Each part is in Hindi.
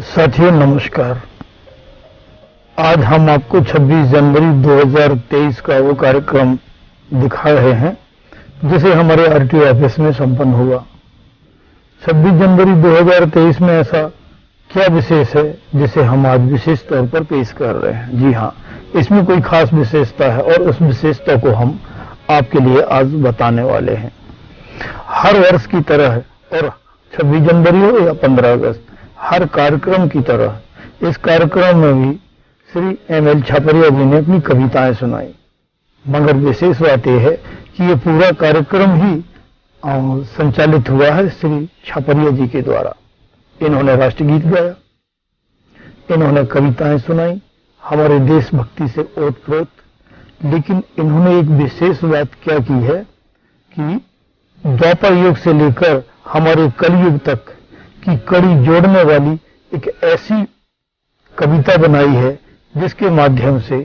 साथियों नमस्कार। आज हम आपको 26 जनवरी 2023 का वो कार्यक्रम दिखा रहे हैं जिसे हमारे आरटीओ ऑफिस में संपन्न हुआ। 26 जनवरी 2023 में ऐसा क्या विशेष है जिसे हम आज विशेष तौर पर पेश कर रहे हैं? जी हाँ, इसमें कोई खास विशेषता है और उस विशेषता को हम आपके लिए आज बताने वाले हैं। हर वर्ष की तरह और 26 जनवरी हो या 15 अगस्त, हर कार्यक्रम की तरह इस कार्यक्रम में भी श्री एम.एल. छापरिया जी ने अपनी कविताएं सुनाई। मगर विशेष बात यह है कि ये पूरा कार्यक्रम ही संचालित हुआ है श्री छापरिया जी के द्वारा। इन्होंने राष्ट्रगीत गाया, इन्होंने कविताएं सुनाई, हमारे देशभक्ति से ओतप्रोत। लेकिन इन्होंने एक विशेष बात क्या की है कि द्वापर युग से लेकर हमारे कलयुग तक की कड़ी जोड़ने वाली एक ऐसी कविता बनाई है जिसके माध्यम से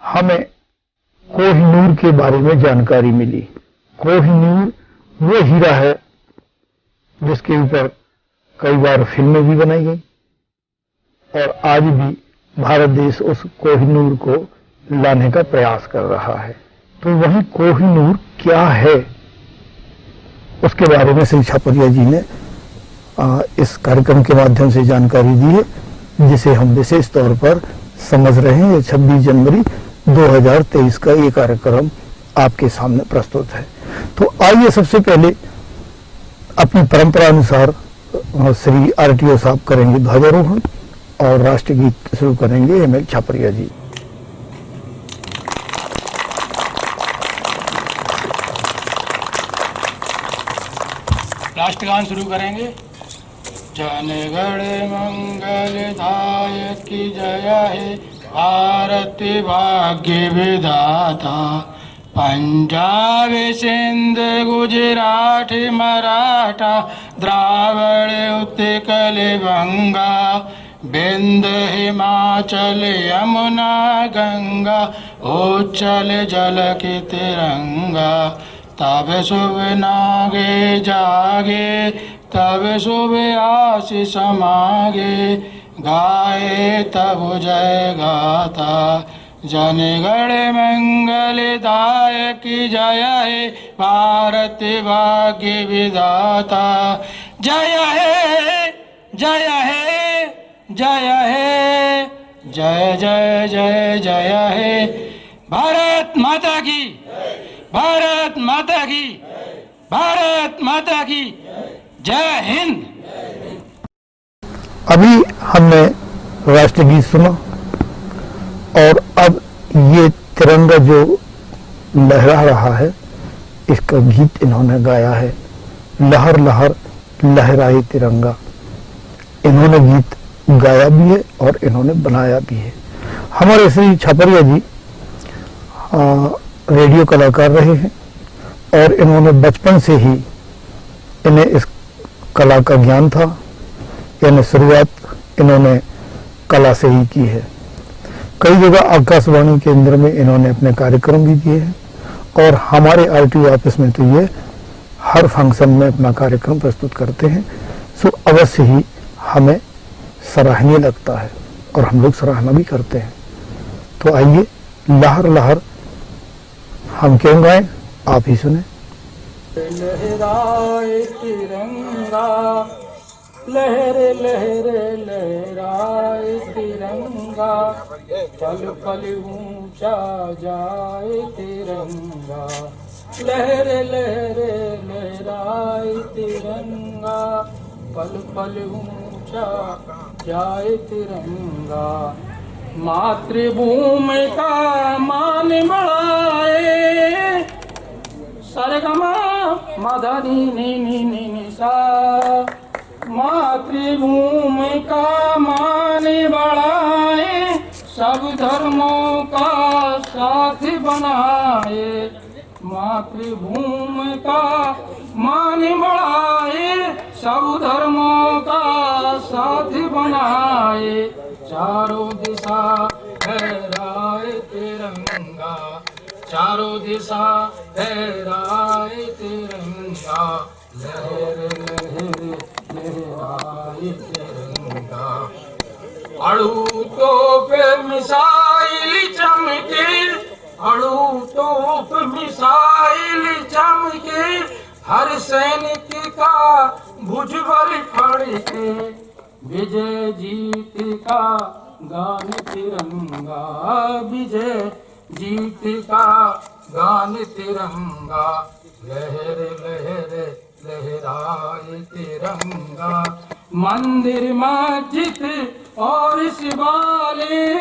हमें कोहिनूर के बारे में जानकारी मिली। कोहिनूर वो हीरा है जिसके ऊपर कई बार फिल्में भी बनाई गई और आज भी भारत देश उस कोहिनूर को लाने का प्रयास कर रहा है। तो वही कोहिनूर क्या है उसके बारे में श्री छापरिया जी ने इस कार्यक्रम के माध्यम से जानकारी दी है, जिसे हम विशेष तौर पर समझ रहे हैं। 26 जनवरी 2023 का ये कार्यक्रम आपके सामने प्रस्तुत है। तो आइए सबसे पहले अपनी परंपरा अनुसार श्री आरटीओ साहब करेंगे ध्वजारोहण और राष्ट्रगीत शुरू करेंगे एम.एल. छापरिया जी। राष्ट्रगान शुरू करेंगे। जनगण मंगल दायक की जय है, भारत भाग्य विधाता। पंजाब सिंध गुजरात मराठा, द्रावण उत्कल बंगा, बिंद हिमाचल यमुना गंगा, उच्चल जल की तिरंगा। तब शुभ नागे जागे, तब शुभ आशीष मागे, गाए तब जय गाथा। जनगण मंगल दायक जय है, भारत भाग्य विधाता। जय है जय है जय है, जय जय जय जय है। भारत माता की, भारत माता की, भारत माता की जय हिंद। अभी हमने राष्ट्रगीत सुना और अब ये तिरंगा जो लहरा रहा है इसका गीत इन्होंने गाया है, लहर लहर लहराए तिरंगा। इन्होंने गीत गाया भी है और इन्होंने बनाया भी है। हमारे श्री छापरिया जी रेडियो कलाकार रहे हैं और इन्होंने बचपन से ही इन्हें इस कला का ज्ञान था, यानी शुरुआत इन्होंने कला से ही की है। कई जगह आकाशवाणी केंद्र में इन्होंने अपने कार्यक्रम भी दिए हैं और हमारे आरटीओ ऑफिस में तो ये हर फंक्शन में अपना कार्यक्रम प्रस्तुत करते हैं। सो अवश्य ही हमें सराहनीय लगता है और हम लोग सराहना भी करते हैं। तो आइए लहर लहर हम क्यों गाएं, आप ही सुने। लहराए तिरंगा, लहरे लहरे लहराए तिरंगा, पल पल ऊंचा जाए तिरंगा। लहरे लहरे लहराए तिरंगा, पल पल ऊंचा जाए तिरंगा। मातृभूमि का मान बढ़ाए, सरगमा मदनी नी नी नी नी सा। मातृभूमि का मान बढ़ाए, सब धर्मों का साथ बनाए। मातृभूमि का मान बढ़ाए, सब धर्मों का साथ बनाए। चारों दिशा लहराए तिरंगा, चारों दिशा लहराए तिरंगा। लहर लहर लहराए तिरंगा। अड़ू तोप मिसाइल चमके, अड़ू तोप मिसाइल चमके, हर सैनिक का भुजबल फड़के, विजय जीत का गान तिरंगा, विजय जीत का गान तिरंगा। लहर लहर लहराए तिरंगा। मंदिर मस्जिद और शिवालय,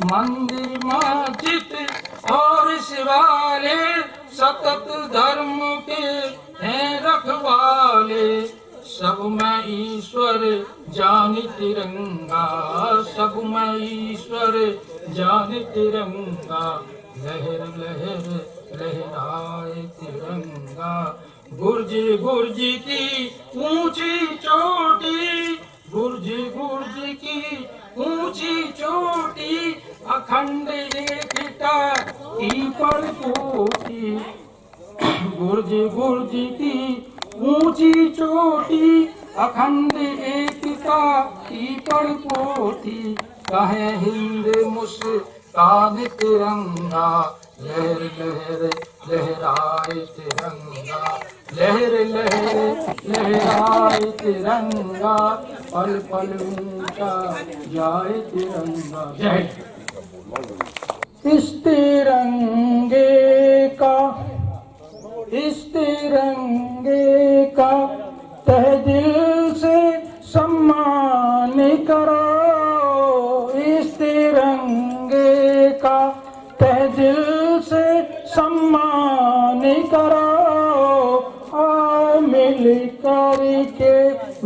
मंदिर मस्जिद और शिवालय, सतत धर्म के हैं रखवाले। सब में ईश्वर जान तिरंगा, सब में ईश्वर जान तिरंगा। लहर लहर लहराए तिरंगा। बुर्ज बुर्ज की ऊंची चोटी, बुर्ज बुर्ज की ऊंची चोटी, अखंड एकता की परपोटी। बुर्ज बुर्ज की ऊंची चोटी, अखंड एकता की परपोटी। कहे हिंद मुस्कान तिरंगा, लहर लहर लहराए तिरंगा, लहर लहर लहराए तिरंगा, पल पल ऊंचा जाए तिरंगा। जय। इस तिरंगे का, इस तिरंगे का तहे दिल से सम्मान करो, इस तिरंगे का तहे दिल से सम्मान करो। आओ मिल कर के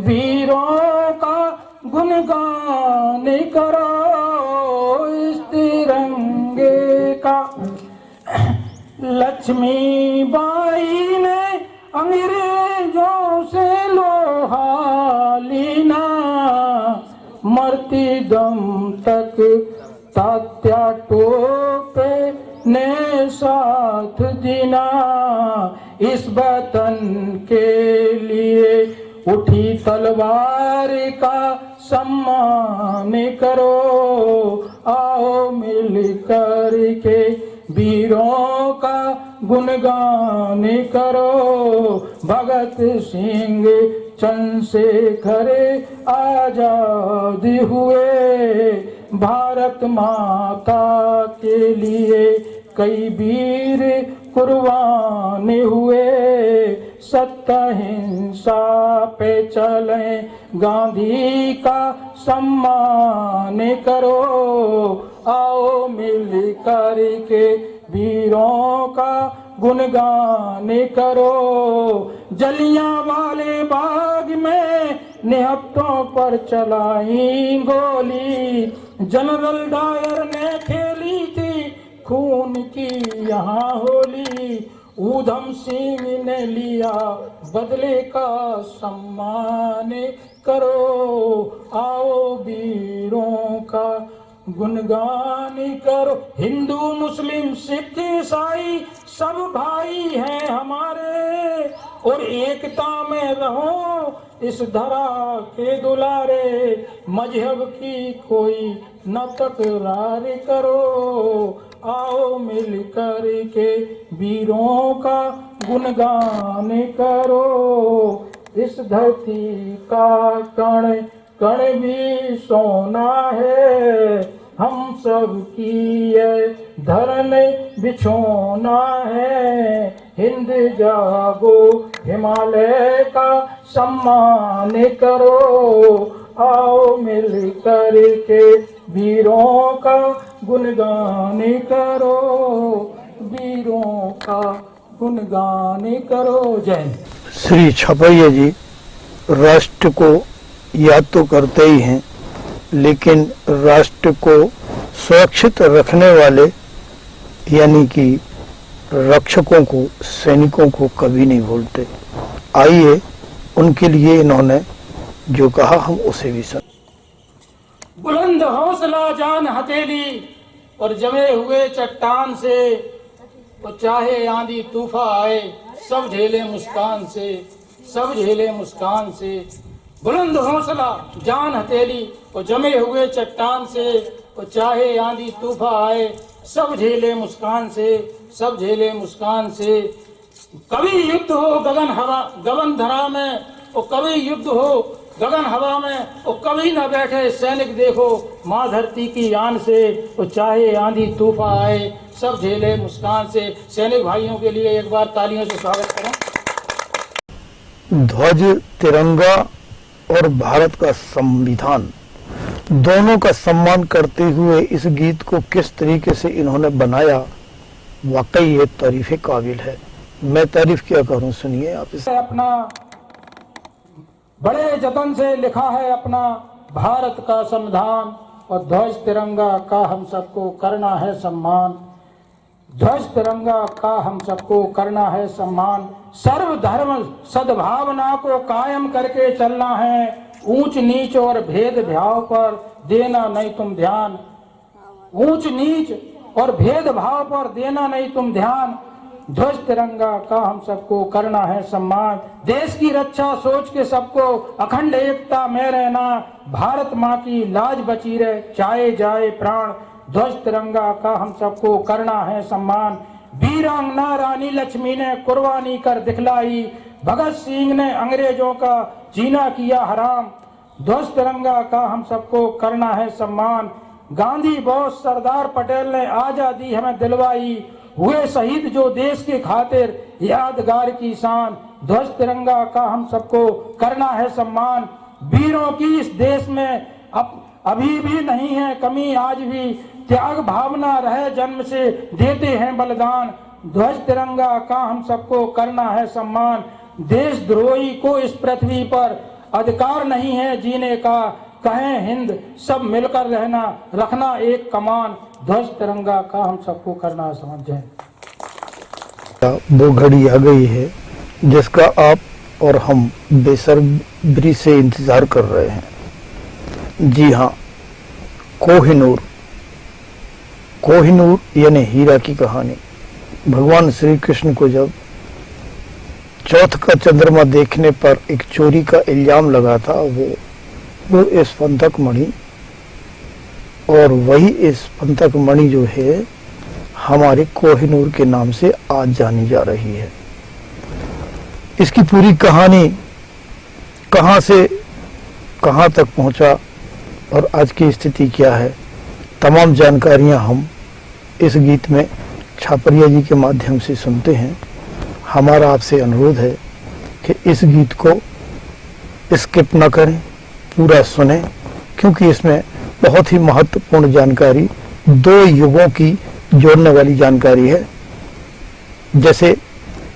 वीरों का गुणगान करो, इस तिरंगे का। लक्ष्मीबाई ने अंग्रेजों से लोहा लीना, मरती दम तक तात्या टोपे ने साथ देना। इस वतन के लिए उठी तलवार का सम्मान करो। आओ मिल कर के वीरों का गुणगान करो। भगत सिंह चंद्रशेखर आजाद हुए, भारत माता के लिए कई वीर कुर्बान हुए। सत्य हिंसा पे चले गांधी का सम्मान करो। आओ मिल कर के वीरों का गुणगान करो। जलियांवाले बाग में निहत्तों पर चलाई गोली, जनरल डायर ने खेली थी खून की यहाँ होली। ऊधम सिंह ने लिया बदले का सम्मान करो। आओ वीरों का गुणगान करो। हिंदू मुस्लिम सिख ईसाई सब भाई हैं हमारे, और एकता में रहो इस धरा के दुलारे। मजहब की कोई न तकरार करो। आओ मिल कर के वीरों का गुणगान करो। इस धरती का कण कण भी सोना है, हम सब की ये धरन बिछोना है। हिंद जागो हिमालय का सम्मान करो। आओ मिल कर के वीरों का गुणगान करो, वीरों का गुणगान करो। जय। श्री छपैया जी राष्ट्र को याद तो करते ही हैं, लेकिन राष्ट्र को सुरक्षित रखने वाले यानी कि रक्षकों को, सैनिकों को कभी नहीं भूलते। आइए उनके लिए इन्होंने जो कहा हम उसे भी सुन। बुलंद हौसला जान हथेली और जमे हुए चट्टान से, तो चाहे आंधी तूफा आए सब झेले मुस्कान से, सब झेले मुस्कान से। बुलंद हौसला जान हथेली और जमे हुए चट्टान से, और चाहे आंधी तूफा आए सब झेले मुस्कान से, सब झेले मुस्कान से। कभी युद्ध हो गगन धरा में, और कभी युद्ध हो गगन हवा में, और कभी न बैठे सैनिक देखो माँ धरती की आन से, और चाहे आंधी तूफा आए सब झेले मुस्कान से। सैनिक भाइयों के लिए एक बार तालियों से स्वागत करें। ध्वज, तिरंगा और भारत का संविधान दोनों का सम्मान करते हुए इस गीत को किस तरीके से इन्होंने बनाया, वाकई ये तारीफ काबिल है। मैं तारीफ क्या करूं, सुनिए आप इसे। अपना बड़े जतन से लिखा है अपना भारत का संविधान, और ध्वज तिरंगा का हम सबको करना है सम्मान, ध्वज तिरंगा का हम सबको करना है सम्मान। सर्वधर्म सद्भावना को कायम करके चलना है, ऊंच नीच और भेदभाव पर देना नहीं तुम ध्यान, ऊंच नीच और भेदभाव पर देना नहीं तुम ध्यान। ध्वज तिरंगा का हम सबको करना है सम्मान, देश की रक्षा सोच के सबको अखंड एकता में रहना, भारत माँ की लाज बची रहे चाहे जाए प्राण। ध्वज तिरंगा का हम सबको करना है सम्मान। वीरांगना रानी लक्ष्मी ने कुर्बानी कर दिखलाई, भगत सिंह ने अंग्रेजों का जीना किया हराम। ध्वज तिरंगा का हम सबको करना है सम्मान। गांधी बोस सरदार पटेल ने आजादी हमें दिलवाई, हुए शहीद जो देश के खातिर यादगार की शान। ध्वज तिरंगा का हम सबको करना है सम्मान। वीरों की इस देश में अभी भी नहीं है कमी, आज भी त्याग भावना रहे जन्म से देते हैं बलिदान। ध्वज तिरंगा का हम सबको करना है सम्मान। देशद्रोही को इस पृथ्वी पर अधिकार नहीं है जीने का, कहें हिंद सब मिलकर रहना रखना एक कमान। ध्वज तिरंगा का हम सबको करना समझें। वो घड़ी आ गई है जिसका आप और हम बेसब्री से इंतजार कर रहे हैं। जी हाँ, कोहिनूर, कोहिनूर यानी हीरा की कहानी। भगवान श्री कृष्ण को जब चौथ का चंद्रमा देखने पर एक चोरी का इल्जाम लगा था, वो इस पंतक मणि, और वही इस पंतक मणि जो है हमारे कोहिनूर के नाम से आज जानी जा रही है। इसकी पूरी कहानी कहां से कहां तक पहुंचा और आज की स्थिति क्या है, तमाम जानकारियां हम इस गीत में छापरिया जी के माध्यम से सुनते हैं। हमारा आपसे अनुरोध है कि इस गीत को स्किप न करें, पूरा सुने, क्योंकि इसमें बहुत ही महत्वपूर्ण जानकारी, दो युगों की जोड़ने वाली जानकारी है। जैसे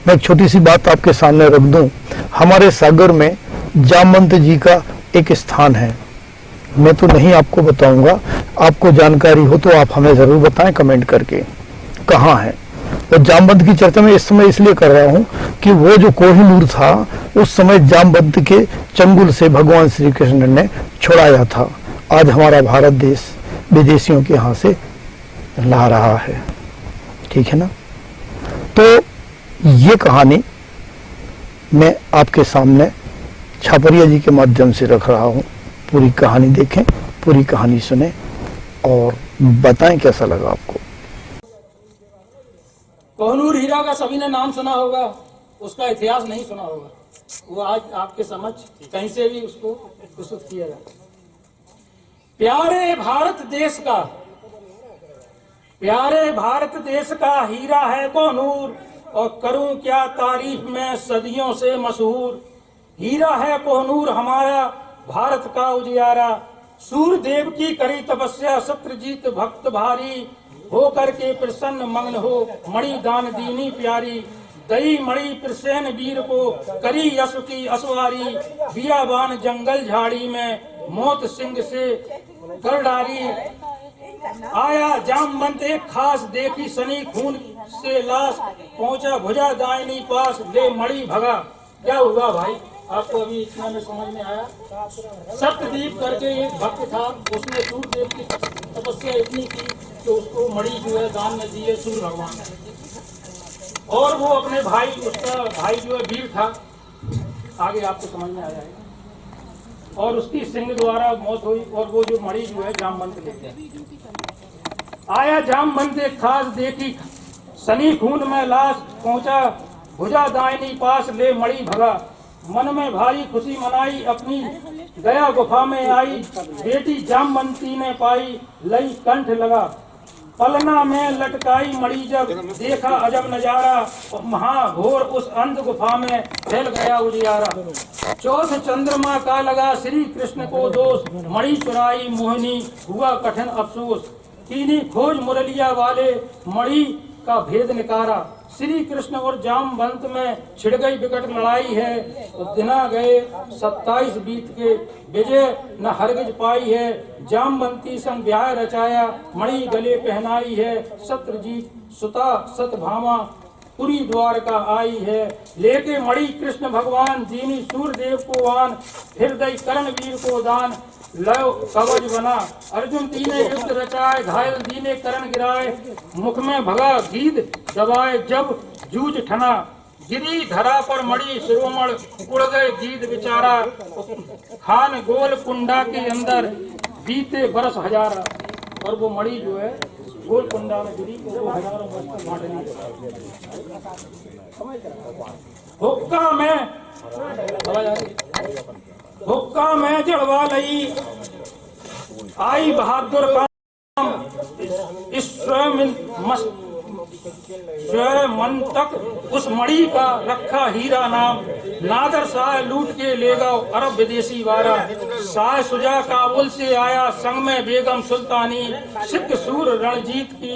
मैं एक छोटी सी बात आपके सामने रख दूं, हमारे सागर में जामवंत जी का एक स्थान है। मैं तो नहीं आपको बताऊंगा, आपको जानकारी हो तो आप हमें जरूर बताएं कमेंट करके कहाँ है। और जामवंत की चर्चा मैं इस समय इसलिए कर रहा हूं कि वो जो कोहिनूर था उस समय जामवंत के चंगुल से भगवान श्री कृष्ण ने छुड़ाया था। आज हमारा भारत देश विदेशियों के यहाँ से ला रहा है, ठीक है ना। तो ये कहानी मैं आपके सामने छापरिया जी के माध्यम से रख रहा हूँ। पूरी कहानी देखें, पूरी कहानी सुने और बताएं कैसा लगा आपको। कोहिनूर हीरा का सभी ने नाम सुना होगा, उसका इतिहास नहीं सुना होगा, वो आज आपके समझ कहीं से भी उसको प्रस्तुत किया जाए। प्यारे भारत देश का, प्यारे भारत देश का हीरा है कोहिनूर, और करूं क्या तारीफ में सदियों से मशहूर। हीरा है कोहिनूर हमारा भारत का उजियारा, सूर्यदेव की करी तपस्या सत्यजीत भक्त भारी, हो करके प्रसन्न मग्न हो मणि दान दीनी प्यारी। दई मणि प्रसेन वीर को करी यश की असवारी, बियाबान जंगल झाड़ी में मौत सिंह से कर डारी। आया जामवंत एक खास देखी सनी खून से लाश, पहुंचा भुजा दाहिनी पास ले मणि भगा। क्या हुआ भाई, आपको अभी इतना में समझ में आया। सत्यदीप करके एक भक्त था, उसने सूर्यदेव की तपस्या इतनी की कि उसको मणि जो है दान में दिए सूर्य भगवान ने, और वो अपने भाई, उसका भाई जो है वीर था, आगे आपको समझ में आ जाएगा। और उसकी सिंह द्वारा मौत हुई। और वो जो मणि जो है जामवंत लेते हैं। आया जामवंत एक खास देखी, सनी खून में लाश पहुंचा, भुजा दाहिनी पास ले मणि भगा। मन में भारी खुशी मनाई, अपनी गया गुफा में आई, बेटी जामवंती ने पाई, लई कंठ लगा। पलना में लटकाई मणि जब, देखा अजब नजारा, महाघोर उस अंध गुफा में फैल गया उजियारा। चौथ चंद्रमा का लगा श्री कृष्ण को दोष, मणि चुराई मोहिनी हुआ कठिन अफसोस। कीनी खोज मुरलिया वाले मणि का भेद निकारा। श्री कृष्ण और जामवंत में छिड़ गई विकट लड़ाई है। तो दिना गए 27 बीत के, विजय न हरगिज पाई है। जामवंती संग ब्याह रचाया, मणि गले पहनाई है। शत्रुजीत सुता सतभामा पुरी द्वारका आई है। लेके मणि कृष्ण भगवान, दीनी सूर्यदेव को आन, हृदय करण वीर को दान, लव कवच बना। अर्जुन दीने युद्ध रचाए, घायल दीने करण गिराए। मुख में भगा गीद दबाए, जब जूझ ठना। गिरी धरा पर मणि शिरोमण, उड़ गए गीद बिचारा। खान गोल कुंडा के अंदर, बीते बरस हजारा। और वो मणि जो है गोल कुंडा में गिरी, वो हजारों वर्ष तक बांटनी। हुक्का में हुक्का में जड़वा लई, आई बहादुर काम, स्वयं मन तक उस मणि का रखा हीरा नाम। नादर साय लूट के ले गओ अरब विदेशी वारा। साय सुजा काबुल से आया, संग में बेगम सुल्तानी। सिख सूर रणजीत की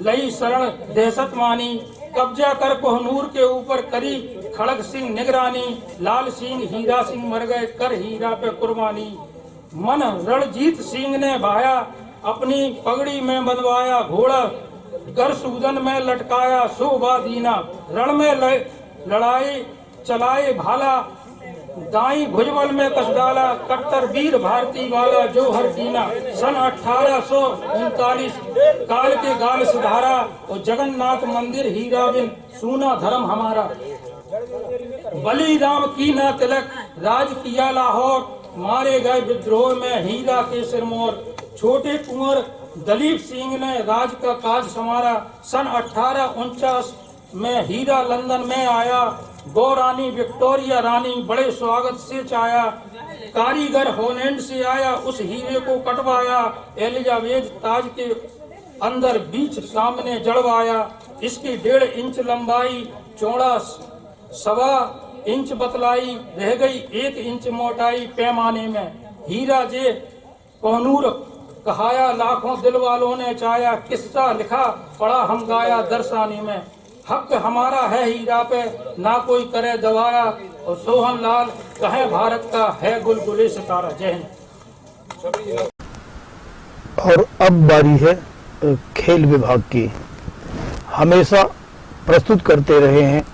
लई शरण दहशत मानी। कब्जा कर कोहनूर के ऊपर करी खड़ग सिंह निगरानी। लाल सिंह हीरा सिंह मर गए, कर हीरा पे कुर्बानी। मन रणजीत सिंह ने भाया, अपनी पगड़ी में बंधवाया घोड़ा। कर सूदन में लटकाया शोभा दीना। रण में लड़ाई चलाए भाला, दाई भुजबल में कस डाला। कट्टर वीर भारती वाला जो हर दीना। सन 1839 काल के गाल सुधारा, और जगन्नाथ मंदिर हीरा बिन सूना धर्म हमारा। बली राम की ना तिलक, राज किया लाहौर। मारे गए विद्रोह में हीरा के सिरमौर। छोटे कुंवर दलीप सिंह ने राज का काज संवारा। सन 1849 में हीरा लंदन में आया। गौ रानी विक्टोरिया रानी बड़े स्वागत से चाया। कारीगर होलैंड से आया, उस हीरे को कटवाया। एलिजाबेथ ताज के अंदर बीच सामने जड़वाया। इसकी 1.5 इंच लंबाई, चौड़ा 1.25 इंच बतलाई। रह गई 1 इंच मोटाई पैमाने में। हीरा जे कोहनूर कहाया, लाखों दिल वालों ने चाया। किस्सा लिखा पढ़ा हम गाया दरसानी में। हक हमारा है हीरा पे, ना कोई करे दवाया। और सोहन लाल कहे भारत का है गुलगुले सितारा। जय हिंद। और अब बारी है खेल विभाग की। हमेशा प्रस्तुत करते रहे हैं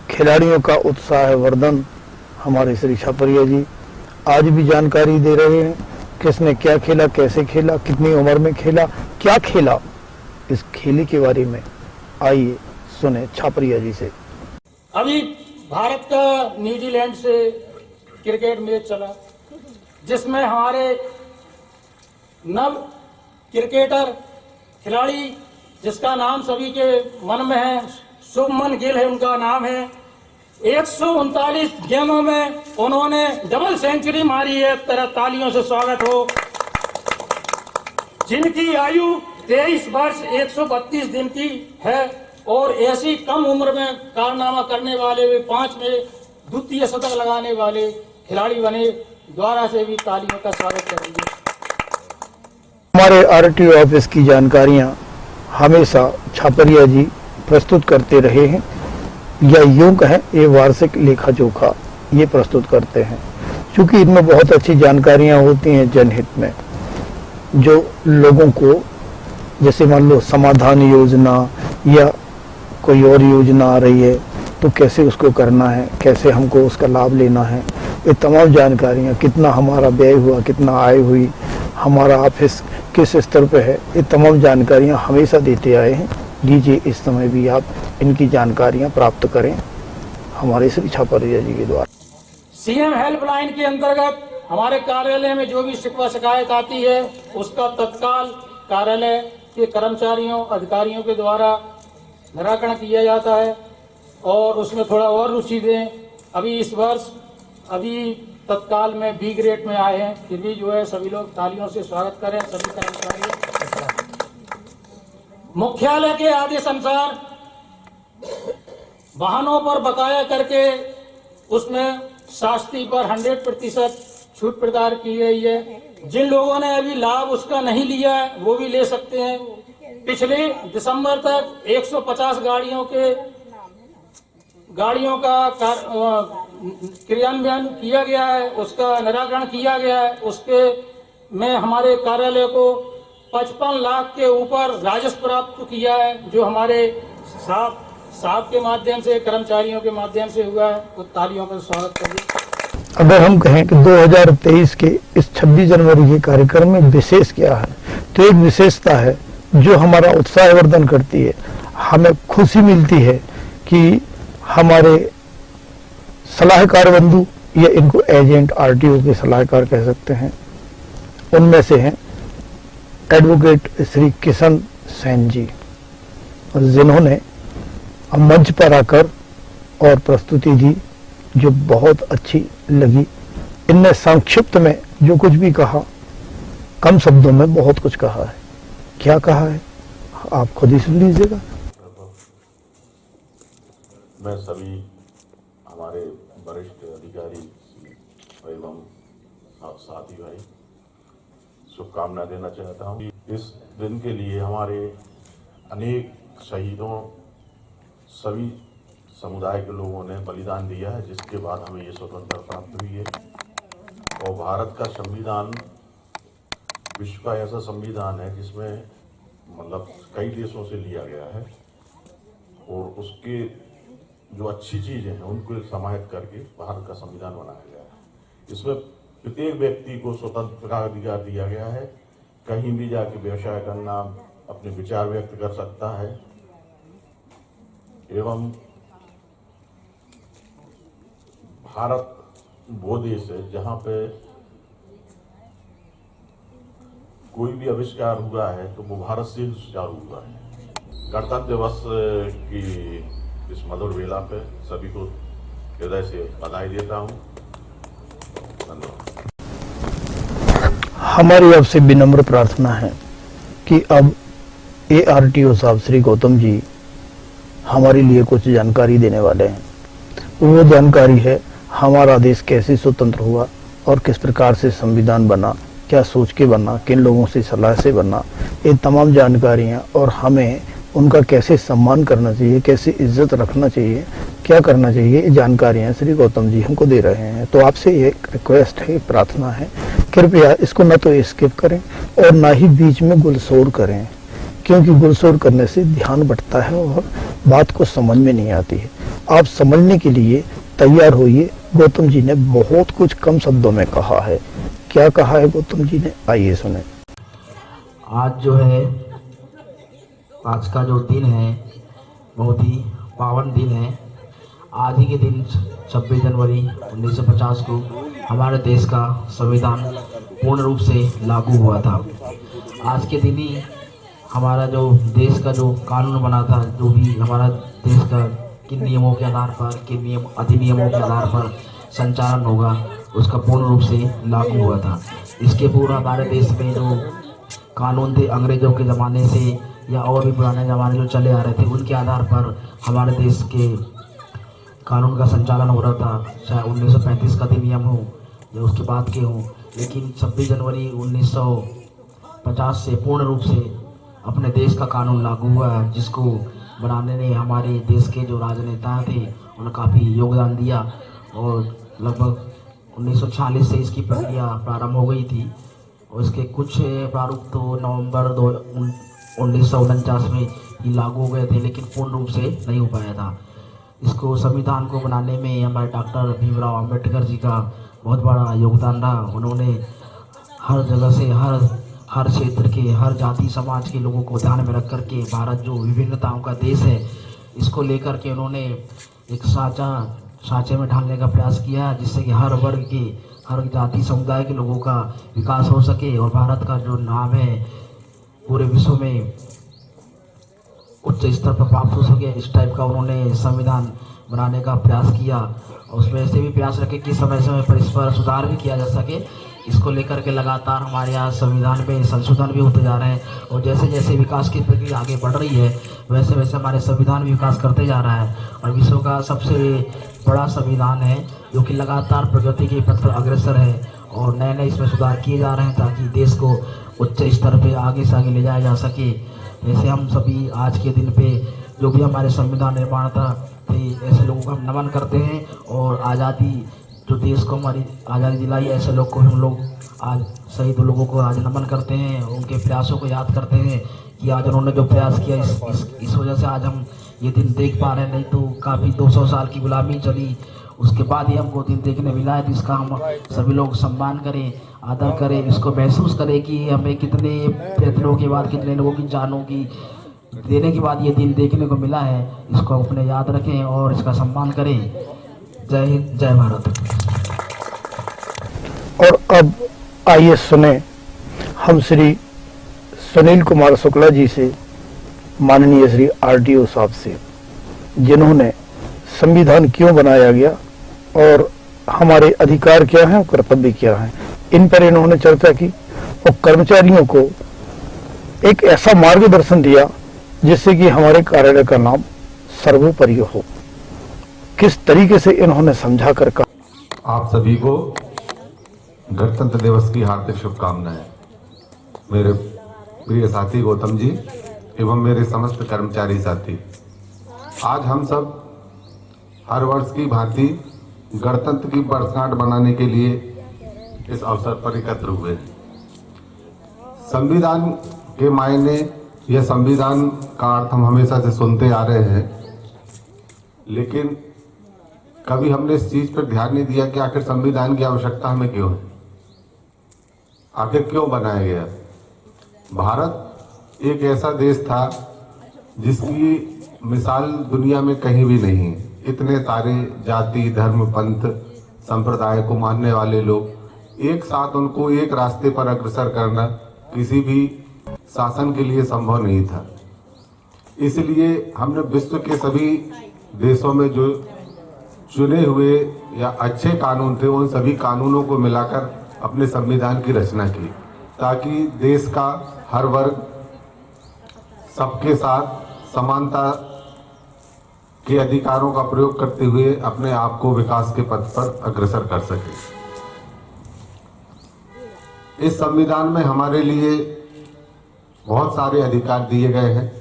खिलाड़ियों का उत्साह वर्धन हमारे श्री छापरिया जी। आज भी जानकारी दे रहे हैं किसने क्या खेला, कैसे खेला, कितनी उम्र में खेला, क्या खेला। इस खेल के बारे में आइए सुने छापरिया जी से। अभी भारत का न्यूजीलैंड से क्रिकेट मैच चला, जिसमें हमारे नव क्रिकेटर खिलाड़ी, जिसका नाम सभी के मन में है, शुभमन गिल है उनका नाम है। 139 गेमों में उन्होंने डबल सेंचुरी मारी है। तरह तालियों से स्वागत हो। जिनकी आयु 23 वर्ष 132 दिन की है, और ऐसी कम उम्र में कारनामा करने वाले वे 5 में द्वितीय शतक लगाने वाले खिलाड़ी बने। द्वारा से भी तालियों का स्वागत करेंगे। हमारे आरटीओ ऑफिस की जानकारियां हमेशा छापरिया जी प्रस्तुत करते रहे हैं, या यूं कहें ये वार्षिक लेखा जोखा ये प्रस्तुत करते हैं, क्योंकि इनमें बहुत अच्छी जानकारियां होती हैं जनहित में, जो लोगों को, जैसे मान लो समाधान योजना या कोई और योजना आ रही है तो कैसे उसको करना है, कैसे हमको उसका लाभ लेना है, ये तमाम जानकारियाँ, कितना हमारा व्यय हुआ, कितना आय हुई, हमारा ऑफिस किस स्तर पे है, ये तमाम जानकारियाँ हमेशा देते आए हैं। लीजिए इस समय भी आप इनकी जानकारियाँ प्राप्त करें हमारे श्री छापरिया जी के द्वारा। सीएम हेल्पलाइन के अंतर्गत हमारे कार्यालय में जो भी शिकवा शिकायत आती है उसका तत्काल कार्यालय के कर्मचारियों अधिकारियों के द्वारा निराकरण किया जाता है और उसमें थोड़ा और रुचि दें। अभी इस वर्ष तत्काल में बी ग्रेड में आए हैं, फिर भी जो है सभी लोग तालियों से स्वागत करें सभी कर्मचारियों। मुख्यालय के आदेश अनुसार वाहनों पर बकाया करके उसमें शास्त्री पर 100% छूट प्रदान की गई है। जिन लोगों ने अभी लाभ उसका नहीं लिया है वो भी ले सकते हैं। पिछले दिसंबर तक 150 गाड़ियों का क्रियान्वयन किया गया है, उसका निराकरण किया गया है। उसके में हमारे कार्यालय को 55 लाख के ऊपर राजस्व प्राप्त किया है, जो हमारे साहब के माध्यम से कर्मचारियों के माध्यम से हुआ है। तो तालियों का स्वागत करिए। अगर हम कहें कि 2023 के इस 26 जनवरी के कार्यक्रम में विशेष क्या है, तो एक विशेषता है जो हमारा उत्साहवर्धन करती है। हमें खुशी मिलती है कि हमारे सलाहकार बंधु या इनको एजेंट आरटीओ के सलाहकार कह सकते हैं, उनमें से हैं एडवोकेट श्री किशन सेन जी, जिन्होंने मंच पर आकर और प्रस्तुति दी जो बहुत अच्छी लगी। इनने संक्षिप्त में जो कुछ भी कहा, कम शब्दों में बहुत कुछ कहा है। क्या कहा है आप खुद ही सुन लीजिएगा। मैं सभी हमारे वरिष्ठ अधिकारी एवं साथी भाई शुभकामनाएं देना चाहता हूं। इस दिन के लिए हमारे अनेक शहीदों सभी समुदाय के लोगों ने बलिदान दिया है, जिसके बाद हमें ये स्वतंत्रता प्राप्त हुई है। और भारत का संविधान विश्व का ऐसा संविधान है जिसमें मतलब कई देशों से लिया गया है और उसके जो अच्छी चीजें हैं उनको समाहित करके भारत का संविधान बनाया गया है। इसमें प्रत्येक व्यक्ति को स्वतंत्रता का अधिकार दिया गया है, कहीं भी जाके व्यवसाय करना, अपने विचार व्यक्त कर सकता है। एवं भारत वो देश है जहां पे कोई भी आविष्कार हुआ है तो वो भारत से सुचारू हुआ है। गणतंत्र दिवस की इस मधुर वेला पे सभी को हृदय से बधाई देता हूं। धन्यवाद। हमारी आपसे विनम्र प्रार्थना है कि अब ARTO साहब श्री गौतम जी हमारे लिए कुछ जानकारी देने वाले हैं। वो जानकारी है हमारा देश कैसे स्वतंत्र हुआ और किस प्रकार से संविधान बना, क्या सोच के बना, किन लोगों से सलाह से बना, ये तमाम जानकारियां और हमें उनका कैसे सम्मान करना चाहिए, कैसे इज्जत रखना चाहिए, क्या करना चाहिए, ये जानकारियां श्री गौतम जी हमको दे रहे हैं। तो आपसे एक रिक्वेस्ट है, प्रार्थना है, कृपया इसको न तो स्किप करें और ना ही बीच में गुलशोर करें, क्योंकि गुलशोर करने से ध्यान बंटता है और बात को समझ में नहीं आती है। आप समझने के लिए तैयार होइए। गौतम जी ने बहुत कुछ कम शब्दों में कहा है। क्या कहा है गौतम जी ने, आइए सुने। आज जो है, आज का जो दिन है बहुत ही पावन दिन है। आज ही के दिन 26 जनवरी 1950 को हमारे देश का संविधान पूर्ण रूप से लागू हुआ था। आज के दिन ही हमारा जो देश का जो कानून बना था, जो भी हमारा देश का किन नियमों के आधार पर, किन नियम अधिनियमों के आधार पर संचालन होगा, उसका पूर्ण रूप से लागू हुआ था। इसके पूरा हमारे देश में जो कानून थे अंग्रेजों के ज़माने से या और भी पुराने ज़माने जो चले आ रहे थे, उनके आधार पर हमारे देश के कानून का संचालन हो रहा था, चाहे 1935 का अधिनियम हो या उसके बाद के हों। लेकिन 26 जनवरी 1950 से पूर्ण रूप से अपने देश का कानून लागू हुआ है, जिसको बनाने में हमारे देश के जो राजनेता थे उन्होंने काफ़ी योगदान दिया और लगभग 1946 से इसकी प्रक्रिया प्रारंभ हो गई थी और इसके कुछ प्रारूप तो नवंबर 1949 में ही लागू हो गए थे, लेकिन पूर्ण रूप से नहीं हो पाया था। इसको संविधान को बनाने में हमारे डॉक्टर भीमराव अंबेडकर जी का बहुत बड़ा योगदान रहा। उन्होंने हर जगह से हर क्षेत्र के, हर जाति समाज के लोगों को ध्यान में रख कर के भारत जो विभिन्नताओं का देश है, इसको लेकर के उन्होंने एक सांचे में ढालने का प्रयास किया, जिससे कि हर वर्ग के हर जाति समुदाय के लोगों का विकास हो सके और भारत का जो नाम है पूरे विश्व में उच्च स्तर पर प्राप्त हो सके, इस टाइप का उन्होंने संविधान बनाने का प्रयास किया। और उसमें ऐसे भी प्रयास रखे कि समय समय पर इस पर सुधार भी किया जा सके। इसको लेकर के लगातार हमारे यहाँ संविधान में संशोधन भी होते जा रहे हैं और जैसे जैसे विकास की प्रक्रिया आगे बढ़ रही है वैसे वैसे हमारे संविधान भी विकास करते जा रहा है और विश्व का सबसे बड़ा संविधान है जो कि लगातार प्रगति के पथ पर अग्रसर है और नए नए इसमें सुधार किए जा रहे हैं ताकि देश को उच्च स्तर पे आगे से आगे ले जाया जा सके। जैसे हम सभी आज के दिन पे जो भी हमारे संविधान निर्माता थे ऐसे लोगों को हम नमन करते हैं और आज़ादी जो देश को हमारी आज़ादी दिलाई ऐसे लोग को हम लोग आज शहीद लोगों को आज नमन करते हैं, उनके प्रयासों को याद करते हैं कि आज उन्होंने जो प्रयास किया इस वजह से आज हम ये दिन देख पा रहे हैं। नहीं तो काफ़ी 200 साल की गुलामी चली उसके बाद ही हमको दिन देखने मिला है। तो इसका हम सभी लोग सम्मान करें, आदर करें, इसको महसूस करें कि हमें कितने प्रयत्नों के बाद कितने लोगों की जानों की देने के बाद ये दिन देखने को मिला है। इसको अपने याद रखें और इसका सम्मान करें। जय हिंद, जय भारत। और अब आइए सुने हम श्री सुनील कुमार शुक्ला जी से, माननीय श्री आरटीओ साहब से, जिन्होंने संविधान क्यों बनाया गया और हमारे अधिकार क्या हैं, कर्तव्य क्या हैं, इन पर इन्होंने चर्चा की और कर्मचारियों को एक ऐसा मार्गदर्शन दिया जिससे कि हमारे कार्यालय का नाम सर्वोपरि हो। किस तरीके से इन्होंने समझा कर कहा। आप सभी को गणतंत्र दिवस की हार्दिक शुभकामनाएं। मेरे प्रिय साथी गौतम जी एवं मेरे समस्त कर्मचारी साथी, आज हम सब हर वर्ष की भांति गणतंत्र की वर्षगांठ मनाने के लिए इस अवसर पर एकत्र हुए हैं। संविधान के मायने या संविधान का अर्थ हम हमेशा से सुनते आ रहे हैं, लेकिन कभी हमने इस चीज पर ध्यान नहीं दिया कि आखिर संविधान की आवश्यकता हमें क्यों है, आखिर क्यों बनाया गया। भारत एक ऐसा देश था जिसकी मिसाल दुनिया में कहीं भी नहीं है। इतने सारे जाति, धर्म, पंथ, संप्रदाय को मानने वाले लोग एक साथ, उनको एक रास्ते पर अग्रसर करना किसी भी शासन के लिए संभव नहीं था। इसलिए हमने विश्व के सभी देशों में जो चुने हुए या अच्छे कानून थे उन सभी कानूनों को मिलाकर अपने संविधान की रचना की, ताकि देश का हर वर्ग सबके साथ समानता के अधिकारों का प्रयोग करते हुए अपने आप को विकास के पथ पर अग्रसर कर सके। इस संविधान में हमारे लिए बहुत सारे अधिकार दिए गए हैं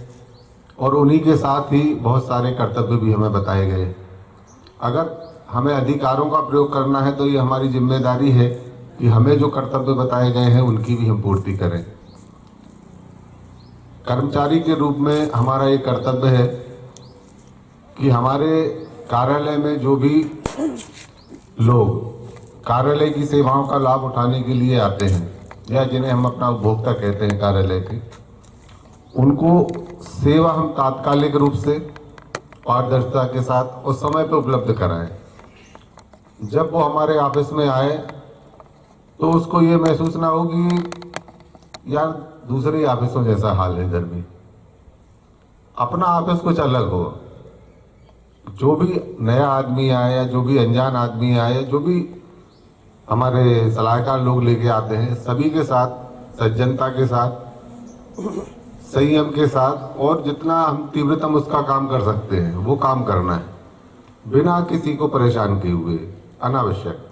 और उन्हीं के साथ ही बहुत सारे कर्तव्य भी हमें बताए गए हैं। अगर हमें अधिकारों का प्रयोग करना है तो ये हमारी जिम्मेदारी है कि हमें जो कर्तव्य बताए गए हैं उनकी भी हम पूर्ति करें। कर्मचारी के रूप में हमारा ये कर्तव्य है कि हमारे कार्यालय में जो भी लोग कार्यालय की सेवाओं का लाभ उठाने के लिए आते हैं या जिन्हें हम अपना उपभोक्ता कहते हैं कार्यालय के, उनको सेवा हम तात्कालिक रूप से पारदर्शिता के साथ उस समय पर उपलब्ध कराएं। जब वो हमारे ऑफिस में आए तो उसको ये महसूस ना हो कि यार दूसरे ऑफिसों जैसा हाल है, इधर भी अपना ऑफिस कुछ अलग हो। जो भी नया आदमी आए या जो भी अनजान आदमी आए, जो भी हमारे सलाहकार लोग लेके आते हैं, सभी के साथ सज्जनता के साथ, संयम के साथ और जितना हम तीव्रतम उसका काम कर सकते हैं वो काम करना है, बिना किसी को परेशान किए हुए अनावश्यक।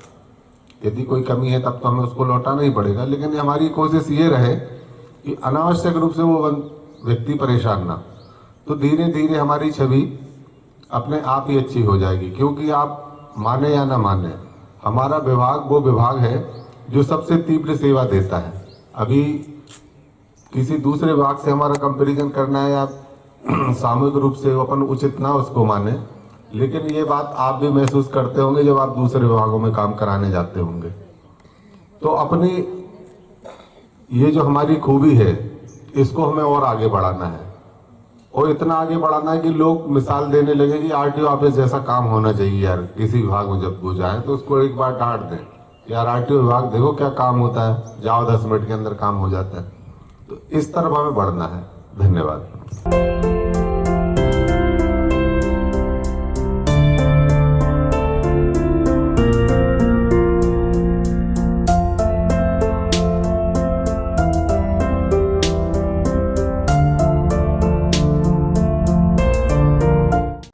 यदि कोई कमी है तब तो हमें उसको लौटाना ही पड़ेगा, लेकिन हमारी कोशिश ये रहे कि अनावश्यक रूप से वो व्यक्ति परेशान ना। तो धीरे धीरे हमारी छवि अपने आप ही अच्छी हो जाएगी, क्योंकि आप माने या ना माने हमारा विभाग वो विभाग है जो सबसे तीव्र सेवा देता है। अभी किसी दूसरे विभाग से हमारा कंपैरिजन करना है या सामूहिक रूप से अपन उचित ना उसको माने, लेकिन ये बात आप भी महसूस करते होंगे जब आप दूसरे विभागों में काम कराने जाते होंगे। तो अपनी ये जो हमारी खूबी है इसको हमें और आगे बढ़ाना है, और इतना आगे बढ़ाना है कि लोग मिसाल देने लगे कि आरटीओ ऑफिस जैसा काम होना चाहिए यार। किसी विभाग में जब वो जाए तो उसको एक बार डांट दें यार आरटीओ विभाग देखो क्या काम होता है, जाओ 10 मिनट के अंदर काम हो जाता है। तो इस तरफ हमें बढ़ना है। धन्यवाद।